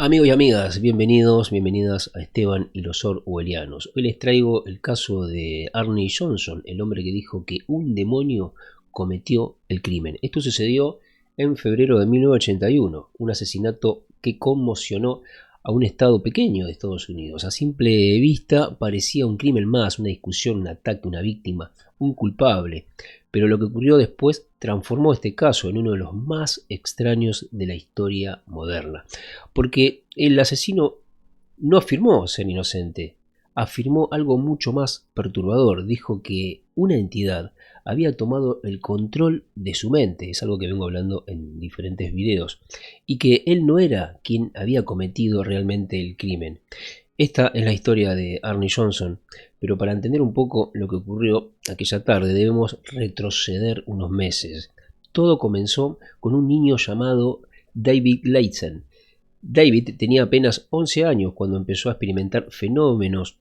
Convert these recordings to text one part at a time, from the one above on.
Amigos y amigas, bienvenidas a Esteban y los Orwellianos. Hoy les traigo el caso de Arnie Johnson, el hombre que dijo que un demonio cometió el crimen. Esto sucedió en febrero de 1981, un asesinato que conmocionó a un estado pequeño de Estados Unidos. A simple vista parecía un crimen más, una discusión, un ataque, una víctima, un culpable. Pero lo que ocurrió después transformó este caso en uno de los más extraños de la historia moderna. Porque el asesino no afirmó ser inocente, afirmó algo mucho más perturbador. Dijo que una entidad había tomado el control de su mente, es algo que vengo hablando en diferentes videos, y que él no era quien había cometido realmente el crimen. Esta es la historia de Arnie Johnson, pero para entender un poco lo que ocurrió aquella tarde debemos retroceder unos meses. Todo comenzó con un niño llamado David Leitzen. David tenía apenas 11 años cuando empezó a experimentar fenómenos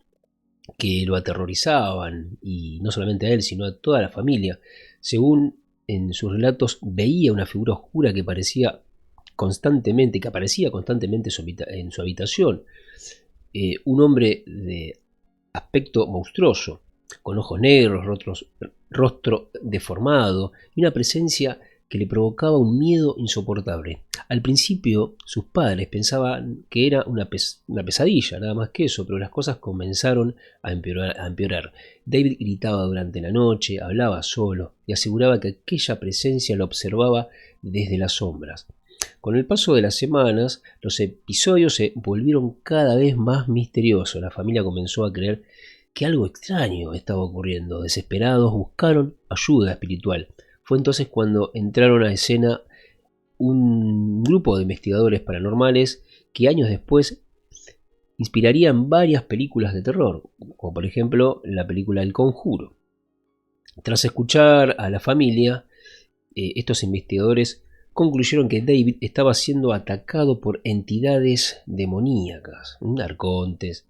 que lo aterrorizaban, y no solamente a él, sino a toda la familia. Según en sus relatos, veía una figura oscura que aparecía constantemente en su habitación. Un hombre de aspecto monstruoso, con ojos negros, rostro deformado y una presencia que le provocaba un miedo insoportable. Al principio sus padres pensaban que era una pesadilla, nada más que eso, pero las cosas comenzaron a empeorar. David gritaba durante la noche, hablaba solo y aseguraba que aquella presencia lo observaba desde las sombras. Con el paso de las semanas, los episodios se volvieron cada vez más misteriosos. La familia comenzó a creer que algo extraño estaba ocurriendo. Desesperados buscaron ayuda espiritual. Fue entonces cuando entraron a escena un grupo de investigadores paranormales que años después inspirarían varias películas de terror, como por ejemplo la película El Conjuro. Tras escuchar a la familia, estos investigadores concluyeron que David estaba siendo atacado por entidades demoníacas, arcontes.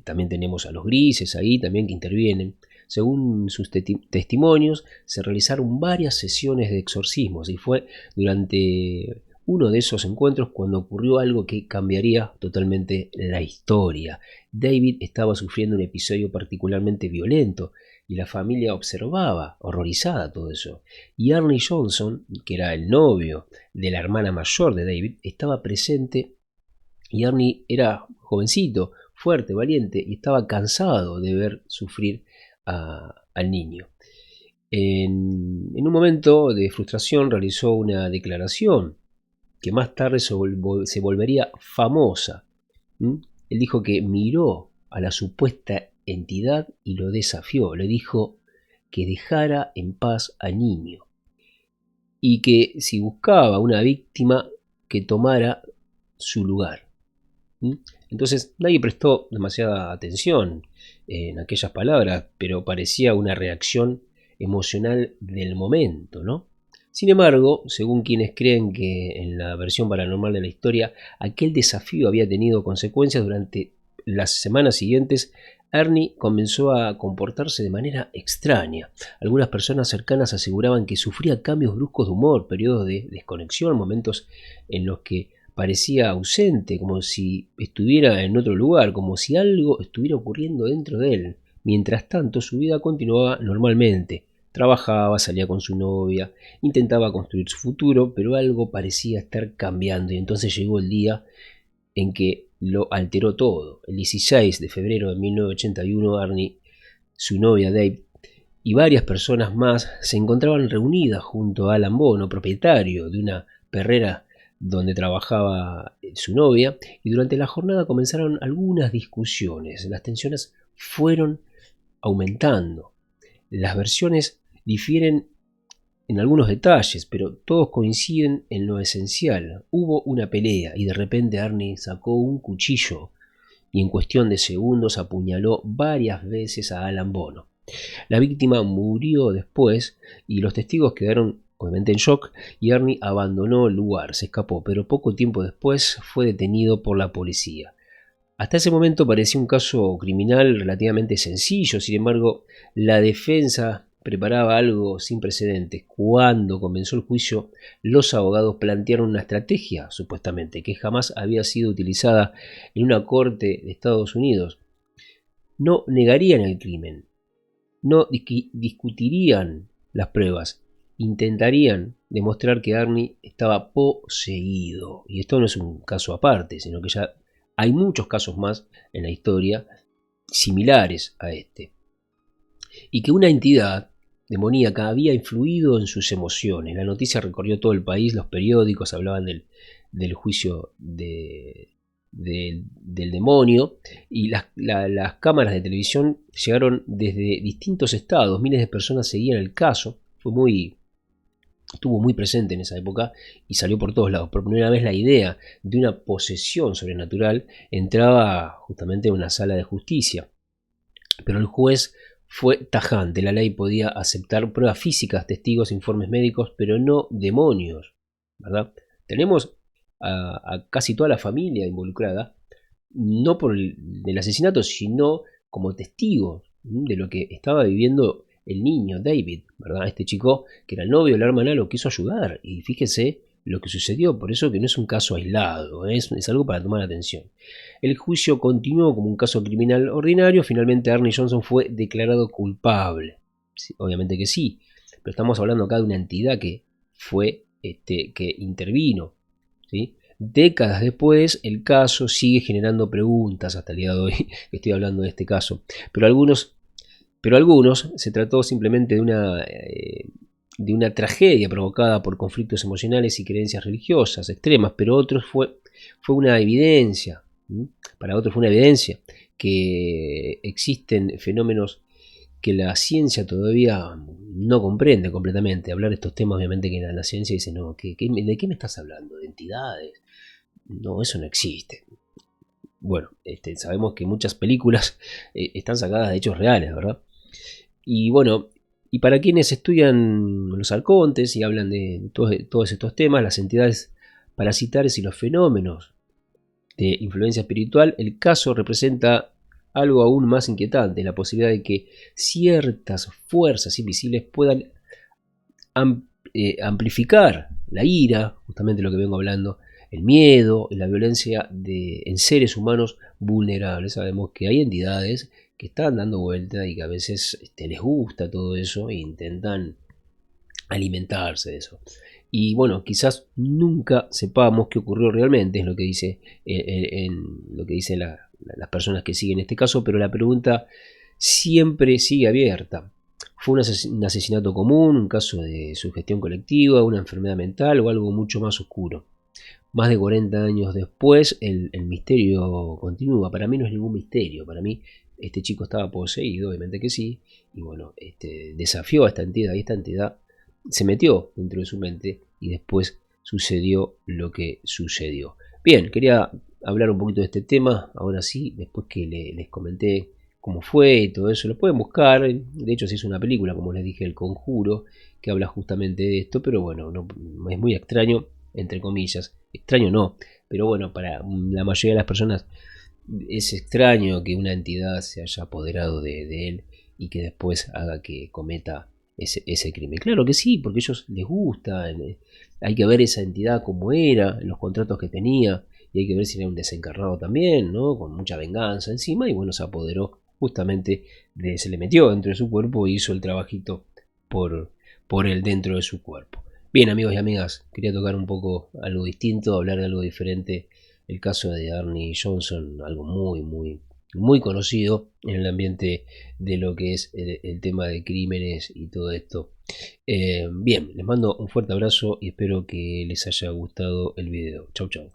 También tenemos a los grises ahí también que intervienen. Según sus testimonios, se realizaron varias sesiones de exorcismos y fue durante uno de esos encuentros cuando ocurrió algo que cambiaría totalmente la historia. David estaba sufriendo un episodio particularmente violento y la familia observaba, horrorizada, todo eso. Y Arnie Johnson, que era el novio de la hermana mayor de David, estaba presente, y Arnie era jovencito, fuerte, valiente, y estaba cansado de ver sufrir al niño. En un momento de frustración realizó una declaración que más tarde se volvería famosa. Él dijo que miró a la supuesta entidad y lo desafió. Le dijo que dejara en paz al niño y que si buscaba una víctima, que tomara su lugar. Entonces nadie prestó demasiada atención en aquellas palabras, pero parecía una reacción emocional del momento, ¿no? Sin embargo, según quienes creen que en la versión paranormal de la historia, aquel desafío había tenido consecuencias durante las semanas siguientes, Arnie comenzó a comportarse de manera extraña. Algunas personas cercanas aseguraban que sufría cambios bruscos de humor, periodos de desconexión, momentos en los que parecía ausente, como si estuviera en otro lugar, como si algo estuviera ocurriendo dentro de él. Mientras tanto, su vida continuaba normalmente. Trabajaba, salía con su novia, intentaba construir su futuro, pero algo parecía estar cambiando y entonces llegó el día en que lo alteró todo. El 16 de febrero de 1981, Arnie, su novia Dave y varias personas más se encontraban reunidas junto a Alan Bono, propietario de una perrera donde trabajaba su novia, y durante la jornada comenzaron algunas discusiones. Las tensiones fueron aumentando. Las versiones difieren en algunos detalles, pero todos coinciden en lo esencial. Hubo una pelea y de repente Arnie sacó un cuchillo y en cuestión de segundos apuñaló varias veces a Alan Bono. La víctima murió después y los testigos quedaron obviamente en shock, y Arnie abandonó el lugar, se escapó, pero poco tiempo después fue detenido por la policía. Hasta ese momento parecía un caso criminal relativamente sencillo. Sin embargo, la defensa preparaba algo sin precedentes. Cuando comenzó el juicio, los abogados plantearon una estrategia, supuestamente, que jamás había sido utilizada en una corte de Estados Unidos. No negarían el crimen, no discutirían las pruebas, intentarían demostrar que Arnie estaba poseído. Y esto no es un caso aparte, sino que ya hay muchos casos más en la historia similares a este. Y que una entidad demoníaca había influido en sus emociones. La noticia recorrió todo el país, los periódicos hablaban del juicio del demonio, y las cámaras de televisión llegaron desde distintos estados. Miles de personas seguían el caso. Estuvo muy presente en esa época y salió por todos lados. Por primera vez la idea de una posesión sobrenatural entraba justamente en una sala de justicia. Pero el juez fue tajante. La ley podía aceptar pruebas físicas, testigos, informes médicos, pero no demonios, ¿verdad? Tenemos a casi toda la familia involucrada, no por el asesinato, sino como testigos de lo que estaba viviendo el niño David, ¿verdad? Este chico que era el novio de la hermana lo quiso ayudar, y fíjese lo que sucedió. Por eso que no es un caso aislado, es algo para tomar atención. El juicio continuó como un caso criminal ordinario. Finalmente Arnie Johnson fue declarado culpable. Sí, obviamente que sí, pero estamos hablando acá de una entidad que fue que intervino, ¿sí? Décadas después, el caso sigue generando preguntas hasta el día de hoy que estoy hablando de este caso. Pero algunos se trató simplemente de una tragedia provocada por conflictos emocionales y creencias religiosas extremas, pero otros fue una evidencia. Para otros fue una evidencia que existen fenómenos que la ciencia todavía no comprende completamente. Hablar de estos temas, obviamente que la ciencia dice, no, ¿de qué me estás hablando? ¿De entidades? No, eso no existe. Bueno, sabemos que muchas películas están sacadas de hechos reales, ¿verdad? Y bueno, y para quienes estudian los arcontes y hablan de todos estos temas, las entidades parasitarias y los fenómenos de influencia espiritual, el caso representa algo aún más inquietante: la posibilidad de que ciertas fuerzas invisibles puedan amplificar la ira, justamente lo que vengo hablando, el miedo y la violencia en seres humanos vulnerables. Sabemos que hay entidades que están dando vuelta y que a veces les gusta todo eso e intentan alimentarse de eso. Y bueno, quizás nunca sepamos qué ocurrió realmente, es lo que dice lo que dicen las personas que siguen este caso, pero la pregunta siempre sigue abierta. ¿Fue un asesinato común, un caso de sugestión colectiva, una enfermedad mental o algo mucho más oscuro? Más de 40 años después, el misterio continúa. Para mí no es ningún misterio. Para mí, este chico estaba poseído, obviamente que sí. Y bueno, desafió a esta entidad, y esta entidad se metió dentro de su mente, y después sucedió lo que sucedió. Bien, quería hablar un poquito de este tema. Ahora sí, después que les comenté cómo fue y todo eso, lo pueden buscar. De hecho, se hizo una película, como les dije, El Conjuro, que habla justamente de esto. Pero bueno, no, es muy extraño, entre comillas. Extraño no, pero bueno, para la mayoría de las personas es extraño que una entidad se haya apoderado de él y que después haga que cometa ese crimen. Claro que sí, porque a ellos les gusta. Hay que ver esa entidad como era, los contratos que tenía, y hay que ver si era un desencarnado también, ¿no? Con mucha venganza encima, y bueno, se apoderó justamente se le metió dentro de su cuerpo y hizo el trabajito por él dentro de su cuerpo. Bien, amigos y amigas, quería tocar un poco algo distinto, hablar de algo diferente. El caso de Arnie Johnson, algo muy conocido en el ambiente de lo que es el tema de crímenes y todo esto. Bien, les mando un fuerte abrazo y espero que les haya gustado el video. Chau, chau.